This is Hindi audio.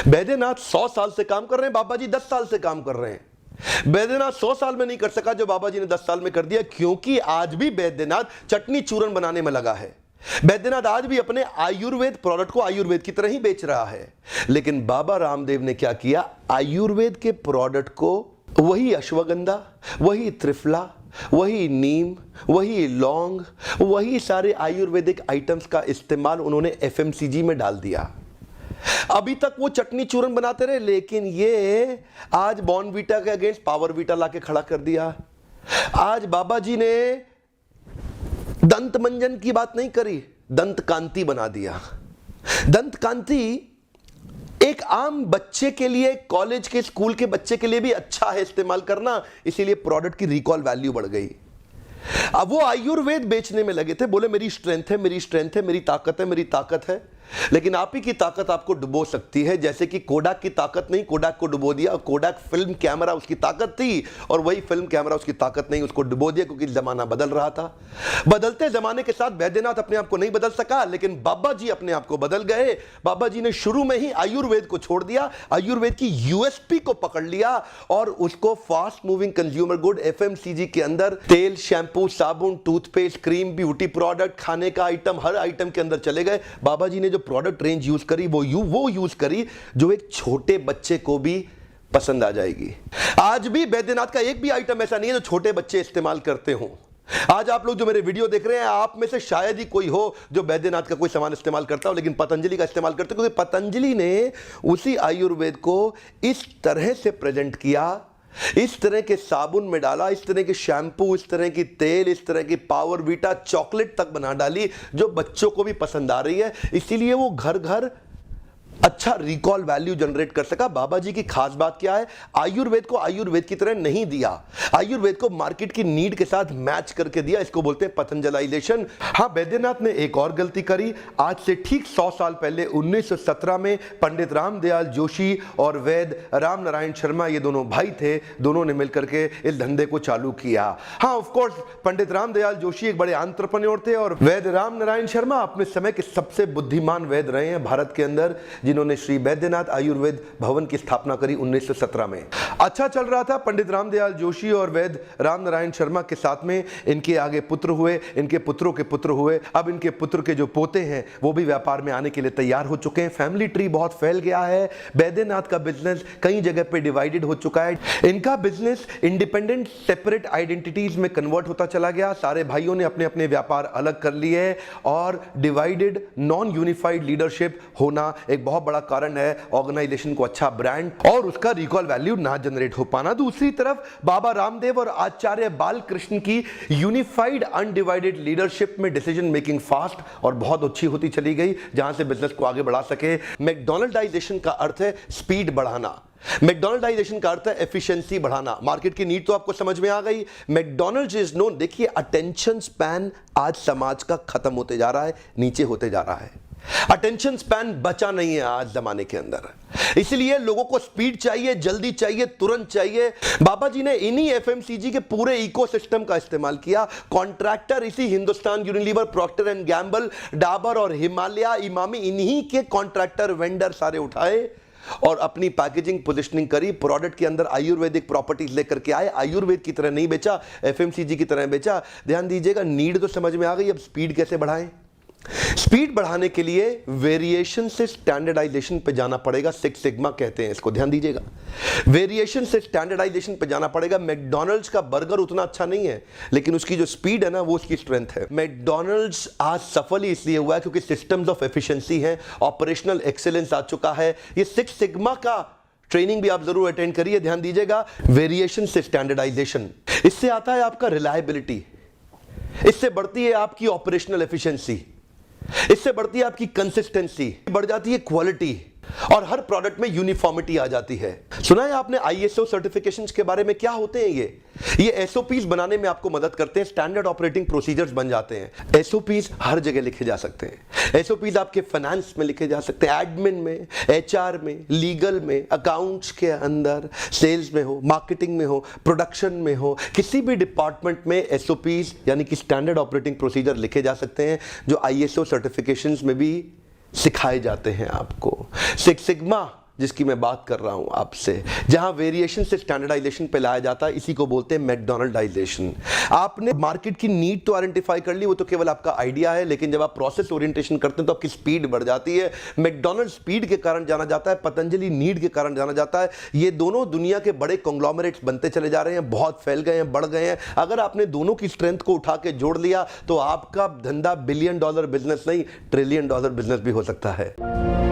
बैद्यनाथ 100 साल से काम कर रहे हैं, बाबा जी 10 साल से काम कर रहे हैं। बैद्यनाथ 100 साल में नहीं कर सका जो बाबा जी ने 10 साल में कर दिया, क्योंकि आज भी बैद्यनाथ चटनी चूरन बनाने में लगा है। बैद्यनाथ आज भी अपने आयुर्वेद प्रोडक्ट को आयुर्वेद की तरह ही बेच रहा है। लेकिन बाबा रामदेव ने क्या किया, आयुर्वेद के प्रोडक्ट को वही अश्वगंधा, वही त्रिफला, वही नीम, वही लौंग, वही सारे आयुर्वेदिक आइटम्स का इस्तेमाल उन्होंने एफएमसीजी में डाल दिया। अभी तक वो चटनी चूरन बनाते रहे, लेकिन ये आज बॉर्नवीटा के अगेंस्ट पावरवीटा लाके खड़ा कर दिया। आज बाबा जी ने दंत मंजन की बात नहीं करी, दंत कांति बना दिया। दंत कांति एक आम बच्चे के लिए, कॉलेज के स्कूल के बच्चे के लिए भी अच्छा है इस्तेमाल करना, इसीलिए प्रोडक्ट की रिकॉल वैल्यू बढ़ गई। अब वो आयुर्वेद बेचने में लगे थे, बोले मेरी स्ट्रेंथ है, मेरी स्ट्रेंथ है, मेरी ताकत है, मेरी ताकत है। लेकिन आप ही की ताकत आपको डुबो सकती है, जैसे कि कोडाक की ताकत नहीं, कोडाक को डुबो दिया। कोडाक फिल्म कैमरा उसकी ताकत थी और वही फिल्म कैमरा उसकी ताकत नहीं, उसको डुबो दिया, क्योंकि जमाना बदल रहा था। बदलते जमाने के साथ बैद्यनाथ अपने आप को नहीं बदल सका, लेकिन बाबा जी अपने आप को बदल गए। बाबा जी ने शुरू में ही आयुर्वेद को छोड़ दिया, आयुर्वेद की यूएसपी को पकड़ लिया और उसको fast moving consumer good FMCG के अंदर तेल, शैम्पू, साबुन, टूथपेस्ट, क्रीम, ब्यूटी प्रोडक्ट, खाने का आइटम, हर आइटम के अंदर चले गए। बाबा जी ने प्रोडक्ट रेंज यूज करी वो यूज करी जो एक छोटे बच्चे को भी पसंद आ जाएगी। आज भी बैद्यनाथ का एक भी आइटम ऐसा नहीं है जो छोटे बच्चे इस्तेमाल करते हो। आज आप लोग जो मेरे वीडियो देख रहे हैं, आप में से शायद ही कोई हो जो बैद्यनाथ का कोई सामान इस्तेमाल करता हो, लेकिन पतंजलि का इस्तेमाल करते हो, क्योंकि पतंजलि ने उसी आयुर्वेद को इस तरह से प्रेजेंट किया, इस तरह के साबुन में डाला, इस तरह के शैम्पू, इस तरह की तेल, इस तरह की पावरवीटा चॉकलेट तक बना डाली जो बच्चों को भी पसंद आ रही है। इसीलिए वो घर घर अच्छा रिकॉल वैल्यू जनरेट कर सका। बाबा जी की खास बात क्या है, आयुर्वेद को आयुर्वेद की तरह नहीं दिया, आयुर्वेद को मार्केट की नीड के साथ मैच करके दिया। इसको बोलते हैं पतंजलाइजेशन। हाँ, बैद्यनाथ ने एक और गलती करी। आज से ठीक 100 साल पहले 1917 में पंडित रामदयाल जोशी और वैद्य राम नारायण शर्मा, ये दोनों भाई थे, दोनों ने मिलकर के इस धंधे को चालू किया। हाँ, ऑफ कोर्स पंडित रामदयाल जोशी एक बड़े एंटरप्रेन्योर थे और वैद्य राम नारायण शर्मा अपने समय के सबसे बुद्धिमान वैद्य रहे हैं भारत के अंदर, जिन्होंने श्री बैद्यनाथ आयुर्वेद भवन की स्थापना करी 1917 में। अच्छा चल रहा था, पंडित रामदयाल जोशी और वैद्य राम नारायण शर्मा के साथ में इनके आगे पुत्र हुए, इनके पुत्रों के पुत्र हुए। अब इनके पुत्र के जो पोते हैं वो भी व्यापार में आने के लिए तैयार हो चुके हैं। फैमिली ट्री बहुत फैल गया है। बैद्यनाथ का बिजनेस कई जगह पे डिवाइडेड हो चुका है। इनका बिजनेस इंडिपेंडेंट सेपरेट आइडेंटिटीज में कन्वर्ट होता चला गया। सारे भाइयों ने अपने अपने व्यापार अलग कर लिए और डिवाइडेड नॉन यूनिफाइड लीडरशिप होना एक बहुत बड़ा कारण है ऑर्गेनाइजेशन को अच्छा ब्रांड और उसका रिकॉल वैल्यू ना जनरेट हो पाना। दूसरी तरफ बाबा रामदेव और आचार्य बालकृष्ण की यूनिफाइड अनडिवाइडेड लीडरशिप में डिसीजन मेकिंग फास्ट और बहुत अच्छी होती चली गई, जहां से बिजनेस को आगे बढ़ा सके। मैकडॉनल्डाइजेशन का अर्थ है स्पीड बढ़ाना, मैकडॉनल्डाइजेशन का अर्थ है एफिशिएंसी बढ़ाना। मार्केट की नीड तो आपको समझ में आ गई। मैकडॉनल्ड्स इज नोन, देखिए अटेंशन स्पैन आज समाज का खत्म होते जा रहा है, नीचे होते जा रहा है। अटेंशन स्पैन बचा नहीं है आज जमाने के अंदर, इसलिए लोगों को स्पीड चाहिए, जल्दी चाहिए, तुरंत चाहिए। बाबा जी ने इन्हीं एफएमसीजी के पूरे इकोसिस्टम का इस्तेमाल किया। कॉन्ट्रैक्टर इसी Hindustan Unilever, Procter and Gamble, Dabur और हिमालय, इमामी, इन्हीं के कॉन्ट्रैक्टर वेंडर सारे उठाए और अपनी पैकेजिंग पोजिशनिंग करी। प्रोडक्ट के अंदर आयुर्वेदिक प्रॉपर्टीज लेकर के आए, आयुर्वेद की तरह नहीं बेचा, एफएमसीजी की तरह बेचा। ध्यान दीजिएगा, नीड तो समझ में आ गई, अब स्पीड कैसे बढ़ाएं। स्पीड बढ़ाने के लिए वेरिएशन से स्टैंडर्डाइजेशन पे जाना पड़ेगा। सिक्स सिग्मा कहते हैं इसको, ध्यान दीजिएगा। वेरिएशन से स्टैंडर्डाइजेशन पे जाना पड़ेगा। मैकडॉनल्ड्स का बर्गर उतना अच्छा नहीं है, लेकिन उसकी जो स्पीड है ना, वो उसकी स्ट्रेंथ है। मैकडॉनल्ड्स आज सफल ही इसलिए हुआ है क्योंकि सिस्टम्स ऑफ एफिशिएंसी है, ऑपरेशनल एक्सीलेंस आ चुका है। ये सिक्स सिग्मा का ट्रेनिंग भी आप जरूर अटेंड करिए। ध्यान दीजिएगा, वेरिएशन से स्टैंडर्डाइजेशन, इससे आता है आपका रिलायबिलिटी, इससे बढ़ती है आपकी ऑपरेशनल एफिशिएंसी, इससे बढ़ती है आपकी कंसिस्टेंसी, बढ़ जाती है क्वालिटी और हर प्रोडक्ट में यूनिफॉर्मिटी आ जाती है। सुना है आपने आईएसओ सर्टिफिकेशंस के बारे में? क्या होते हैं ये एसओपीज बनाने में आपको मदद करते हैं, स्टैंडर्ड ऑपरेटिंग प्रोसीजर्स बन जाते हैं। एसओपीज हर जगह लिखे जा सकते हैं। एसओपीज आपके फाइनेंस में लिखे जा सकते हैं, एडमिन में, एचआर में, लीगल में, अकाउंट्स के अंदर, सेल्स में हो, मार्केटिंग में हो, प्रोडक्शन में हो, किसी भी डिपार्टमेंट में एसओपीज यानी कि स्टैंडर्ड ऑपरेटिंग प्रोसीजर लिखे जा सकते हैं, जो आईएसओ सर्टिफिकेशंस में भी सिखाए जाते हैं आपको। सिक्स सिग्मा जिसकी मैं बात कर रहा हूं आपसे, जहां वेरिएशन से स्टैंडर्डाइजेशन पे लाया जाता है, इसी को बोलते हैं मैकडोनल्डाइजेशन। आपने मार्केट की नीड तो आइडेंटिफाई कर ली, वो तो केवल आपका आइडिया है, लेकिन जब आप प्रोसेस ओरिएंटेशन करते हैं तो आपकी स्पीड बढ़ जाती है। मैकडोनल्ड स्पीड के कारण जाना जाता है, पतंजलि नीड के कारण जाना जाता है। ये दोनों दुनिया के बड़े कॉन्ग्लोमरेट्स बनते चले जा रहे हैं, बहुत फैल गए हैं, बढ़ गए हैं। अगर आपने दोनों की स्ट्रेंथ को उठा के जोड़ लिया तो आपका धंधा $1 बिलियन बिजनेस नहीं, $1 ट्रिलियन बिजनेस भी हो सकता है।